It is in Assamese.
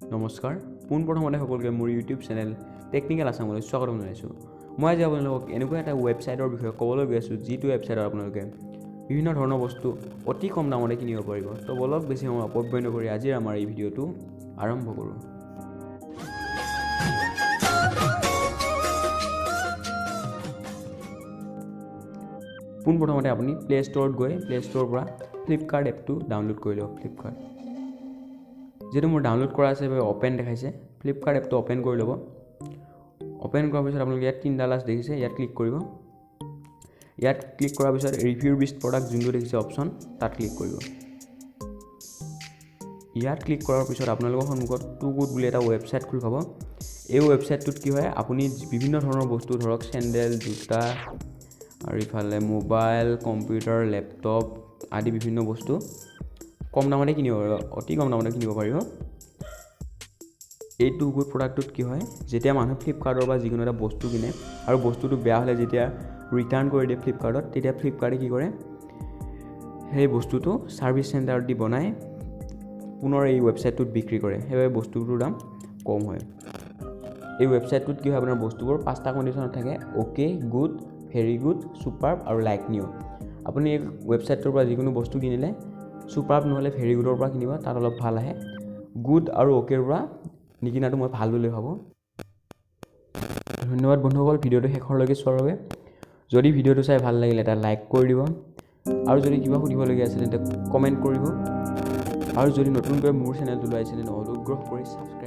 নমস্কাৰ পোনপ্ৰথমতে সকলোকে মোৰ ইউটিউব চেনেল টেকনিকেল আছামলৈ স্বাগতম জনাইছোঁ। মই আজি আপোনালোকক এনেকুৱা এটা ৱেবছাইটৰ বিষয়ে ক'বলৈ গৈ আছোঁ যিটো ৱেবছাইটত আপোনালোকে বিভিন্ন ধৰণৰ বস্তু অতি কম দামতে কিনিব পাৰিব। তো বলক বেছি সময় অপব্যয় নকৰি আজিৰ আমাৰ এই ভিডিঅ'টো আৰম্ভ কৰোঁ। পোনপ্ৰথমতে আপুনি প্লে ষ্ট'ৰত গৈ প্লে ষ্ট'ৰৰ পৰা ফ্লিপকাৰ্ট এপটো ডাউনলোড কৰি লওক। ফ্লিপকাৰ্ট যিহেতু মোৰ ডাউনলোড কৰা আছে অ'পেন দেখাইছে, ফ্লিপকাৰ্ট এপটো অ'পেন কৰি ল'ব। অ'পেন কৰাৰ পিছত আপোনালোকে ইয়াত তিনিটা লাষ্ট দেখিছে, ইয়াত ক্লিক কৰিব। ইয়াত ক্লিক কৰাৰ পিছত ৰিভিউ বেছড প্ৰডাক্ট যোনটো দেখিছে অপশ্যন, তাত ক্লিক কৰিব। ইয়াত ক্লিক কৰাৰ পিছত আপোনালোকৰ সন্মুখত টু গুড বুলি এটা ৱেবছাইট খোল খাব। এই ৱেবছাইটটোত কি হয়, আপুনি বিভিন্ন ধৰণৰ বস্তু ধৰক চেণ্ডেল, জোতা আৰু ইফালে মোবাইল, কম্পিউটাৰ, লেপটপ আদি বিভিন্ন বস্তু কম দামতে কিনিব পাৰিব, অতি কম দামতে কিনিব পাৰিব। এই টু গুড প্ৰডাক্টটোত কি হয়, যেতিয়া মানুহে ফ্লিপকাৰ্টৰ পৰা যিকোনো এটা বস্তু কিনে আৰু বস্তুটো বেয়া হ'লে যেতিয়া ৰিটাৰ্ণ কৰি দিয়ে ফ্লিপকাৰ্টত, তেতিয়া ফ্লিপকাৰ্টে কি কৰে, সেই বস্তুটো ছাৰ্ভিচ চেণ্টাৰত দি বনাই পুনৰ এই ৱেবছাইটটোত বিক্ৰী কৰে। সেইবাবে বস্তুটোৰ দাম কম হয়। এই ৱেবছাইটটোত কি হয়, আপোনাৰ বস্তুবোৰ 5টা কণ্ডিশ্যনত থাকে: অ'কে, গুড, ভেৰি গুড, ছুপাৰব আৰু লাইক নিউ। আপুনি এই ৱেবছাইটটোৰ পৰা যিকোনো বস্তু কিনিলে ছুপাৰব নহ'লে ভেৰি গুডৰ পৰা কিনিব, তাত অলপ ভাল আহে। গুড আৰু অ'কেৰ পৰা নিকিনাটো মই ভাল বুলি ভাবোঁ। ধন্যবাদ বন্ধুসকল ভিডিঅ'টো শেষৰলৈকে চোৱাৰ বাবে। যদি ভিডিঅ'টো চাই ভাল লাগিলে এটা লাইক কৰি দিব, আৰু যদি কিবা সুধিবলগীয়া আছে তেন্তে কমেণ্ট কৰিব, আৰু যদি নতুনকৈ মোৰ চেনেলটো লৈ আহিছে তেন্তে অনুগ্ৰহ কৰি ছাবস্ক্ৰাইব